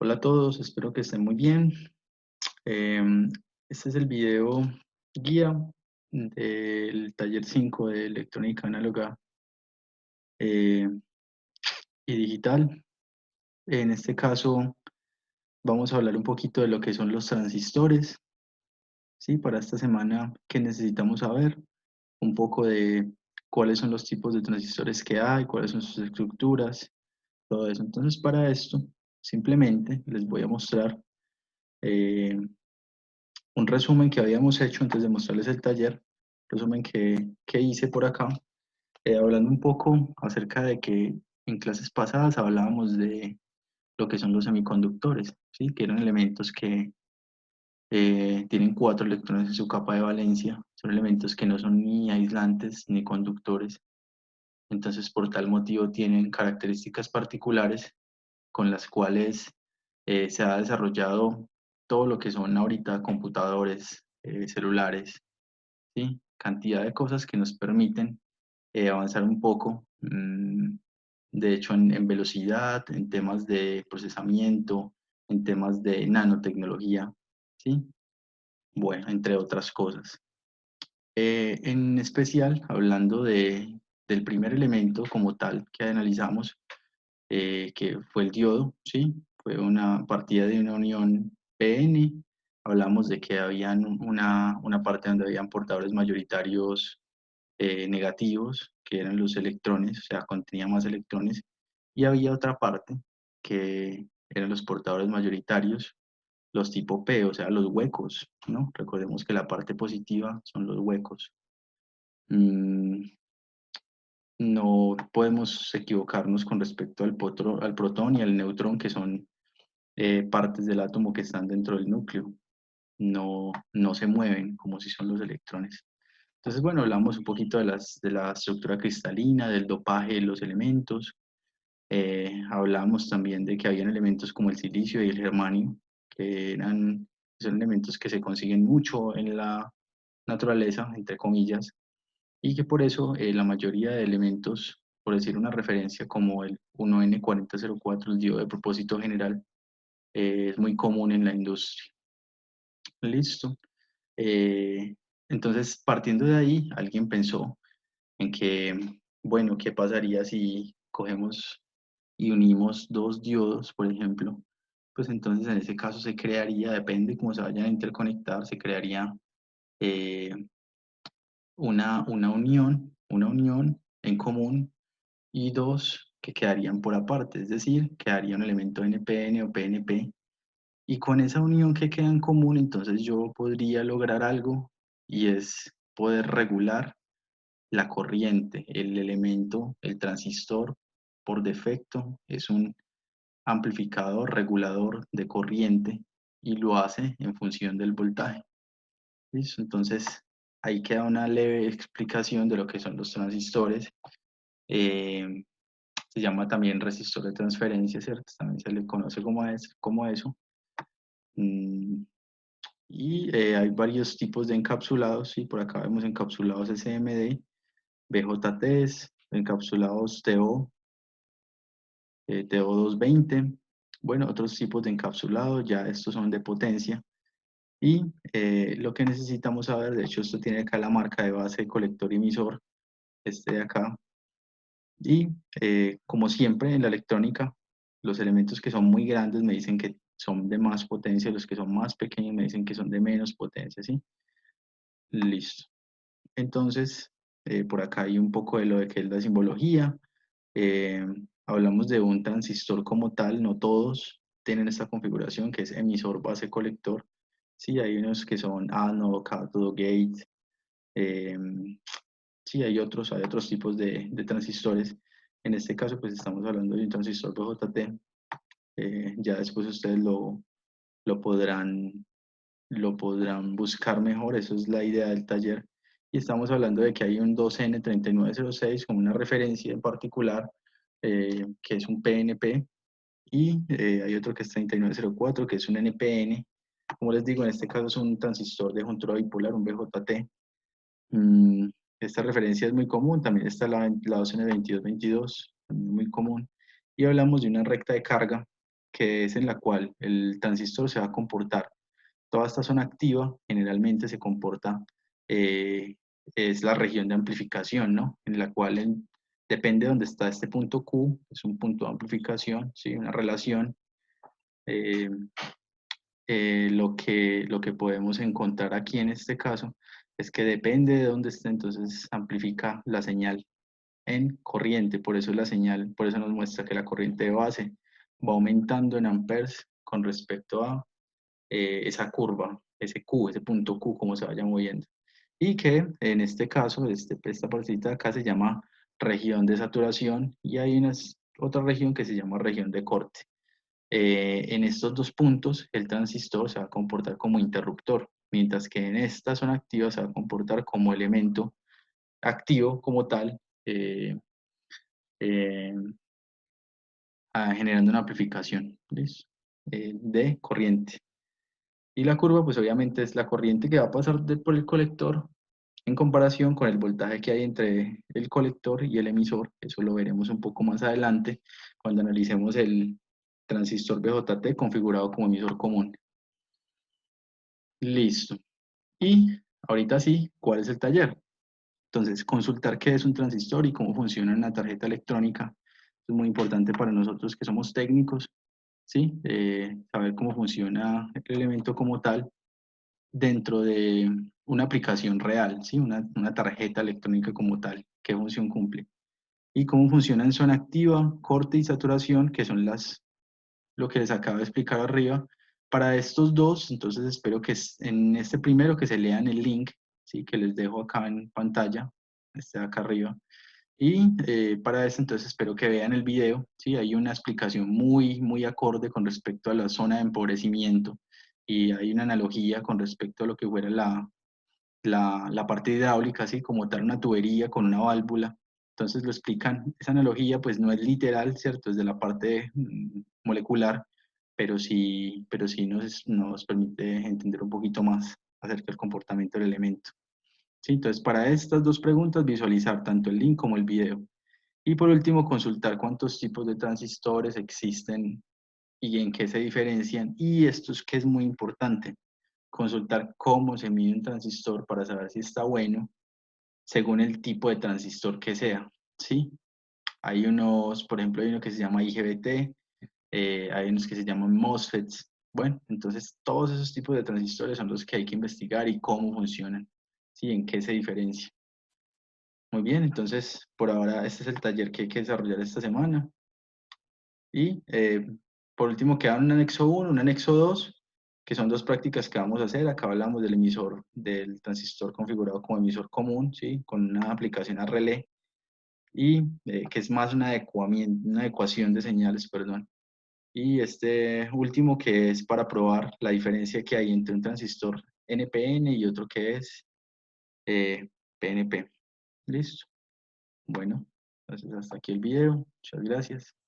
Hola a todos, espero que estén muy bien. Em, este es el video guía del taller 5 de electrónica análoga eh, y digital. En este caso vamos a hablar un poquito de lo que son los transistores, ¿sí? Para esta semana, ¿qué necesitamos saber? Un poco de cuáles son los tipos de transistores que hay, cuáles son sus estructuras, todo eso. Entonces, para esto, simplemente les voy a mostrar eh, un resumen que habíamos hecho antes de mostrarles el taller, resumen que hice por acá, hablando un poco acerca de que en clases pasadas hablábamos de lo que son los semiconductores, ¿sí? Que eran elementos que tienen cuatro electrones en su capa de valencia, son elementos que no son ni aislantes ni conductores, entonces por tal motivo tienen características particulares con las cuales se ha desarrollado todo lo que son ahorita computadores, celulares, ¿sí? Cantidad de cosas que nos permiten avanzar un poco, de hecho, en velocidad, en temas de procesamiento, en temas de nanotecnología, ¿sí? Bueno, entre otras cosas. En especial, hablando del primer elemento como tal que analizamos, que fue el diodo, ¿sí? Fue una partida de una unión PN. Hablamos de que había una parte donde habían portadores mayoritarios negativos, que eran los electrones, o sea, contenía más electrones, y había otra parte que eran los portadores mayoritarios, los tipo P, o sea, los huecos, ¿no? Recordemos que la parte positiva son los huecos. Mm, no podemos equivocarnos con respecto al protón y al neutrón, que son partes del átomo que están dentro del núcleo. No se mueven como si son los electrones. Entonces, bueno, hablamos un poquito de la estructura cristalina, del dopaje de los elementos. Hablamos también de que habían elementos como el silicio y el germanio, son elementos que se consiguen mucho en la naturaleza, entre comillas, y que por eso la mayoría de elementos, por decir una referencia como el 1N4004, el diodo de propósito general, es muy común en la industria. Listo. Eh, entonces, partiendo de ahí, alguien pensó en que, bueno, ¿qué pasaría si cogemos y unimos dos diodos, por ejemplo? Pues entonces en ese caso se crearía, depende cómo se vayan a interconectar, se crearía eh, una unión en común y dos que quedarían por aparte, es decir, quedaría un elemento NPN o PNP. Y con esa unión que queda en común, entonces yo podría lograr algo y es poder regular la corriente. El elemento, el transistor, por defecto, es un amplificador regulador de corriente y lo hace en función del voltaje. ¿Listo? Entonces, ahí queda una leve explicación de lo que son los transistores. Eh, Se llama también resistor de transferencia, ¿cierto? También se le conoce como eso. Mm, y hay varios tipos de encapsulados, ¿sí? Por acá vemos encapsulados SMD, BJTs, encapsulados TO, TO220, bueno, otros tipos de encapsulados, ya estos son de potencia. Y lo que necesitamos saber, de hecho esto tiene acá la marca de base colector emisor, este de acá. Y como siempre en la electrónica, los elementos que son muy grandes me dicen que son de más potencia, los que son más pequeños me dicen que son de menos potencia, ¿sí? Listo. Entonces, por acá hay un poco de lo de que es la simbología. Eh, Hablamos de un transistor como tal, no todos tienen esta configuración que es emisor base colector. Sí, hay unos que son ánodo, cátodo, gate. eh, sí, hay otros tipos de transistores. En este caso, pues estamos hablando de un transistor BJT. Ya después ustedes lo podrán, lo podrán buscar mejor, eso es la idea del taller. Y estamos hablando de que hay un 2N3906 como una referencia en particular, que es un PNP, y hay otro que es 3904, que es un NPN. Como les digo, en este caso es un transistor de juntura bipolar, un BJT. Mm, Esta referencia es muy común, también está la 2N2222, también muy común. Y hablamos de una recta de carga, que es en la cual el transistor se va a comportar. Toda esta zona activa generalmente se comporta, es la región de amplificación, ¿no? En la cual depende de dónde está este punto Q, es un punto de amplificación, ¿sí? Una relación. eh, lo que podemos encontrar aquí en este caso es que depende de dónde esté, entonces amplifica la señal en corriente, por eso la señal, por eso nos muestra que la corriente de base va aumentando en amperes con respecto a esa curva, ese Q, ese punto Q, como se vaya moviendo. Y que en este caso, esta partecita de acá se llama región de saturación y hay otra región que se llama región de corte. En estos dos puntos, el transistor se va a comportar como interruptor, mientras que en esta zona activa se va a comportar como elemento activo como tal, eh, eh, generando una amplificación, ¿listo? De corriente. Y la curva, pues obviamente es la corriente que va a pasar por el colector en comparación con el voltaje que hay entre el colector y el emisor. Eso lo veremos un poco más adelante cuando analicemos el transistor BJT configurado como emisor común. Listo. Y ahorita sí, ¿cuál es el taller? Entonces, consultar qué es un transistor y cómo funciona una tarjeta electrónica. Es muy importante para nosotros que somos técnicos, ¿sí? Saber cómo funciona el elemento como tal dentro de una aplicación real, ¿sí? Una tarjeta electrónica como tal, qué función cumple. Y cómo funciona en zona activa, corte y saturación, que son lo que les acabo de explicar arriba. Para estos dos, entonces espero que en este primero que se lean el link, ¿sí? Que les dejo acá en pantalla, este de acá arriba. Y para eso entonces espero que vean el video, ¿sí? Hay una explicación muy acorde con respecto a la zona de empobrecimiento y hay una analogía con respecto a lo que fuera la parte hidráulica, así como tal una tubería con una válvula. Entonces lo explican. Esa analogía pues no es literal, ¿cierto? Es de la parte molecular, pero sí nos permite entender un poquito más acerca del comportamiento del elemento. ¿Sí? Entonces para estas dos preguntas visualizar tanto el link como el video. Y por último consultar cuántos tipos de transistores existen y en qué se diferencian. Y esto es que es muy importante consultar cómo se mide un transistor para saber si está bueno según el tipo de transistor que sea, ¿sí? Hay unos, por ejemplo, hay uno que se llama IGBT, hay unos que se llaman MOSFETs. Bueno, entonces todos esos tipos de transistores son los que hay que investigar y cómo funcionan, ¿sí? En qué se diferencia. Muy bien, entonces por ahora este es el taller que hay que desarrollar esta semana. Y por último queda un anexo 1, un anexo 2, que son dos prácticas que vamos a hacer. Acá hablamos del emisor, del transistor configurado como emisor común, ¿sí? Con una aplicación a relé, y que es más una adecuación de señales, perdón. Y este último que es para probar la diferencia que hay entre un transistor NPN y otro que es PNP. ¿Listo? Bueno, entonces hasta aquí el video. Muchas gracias.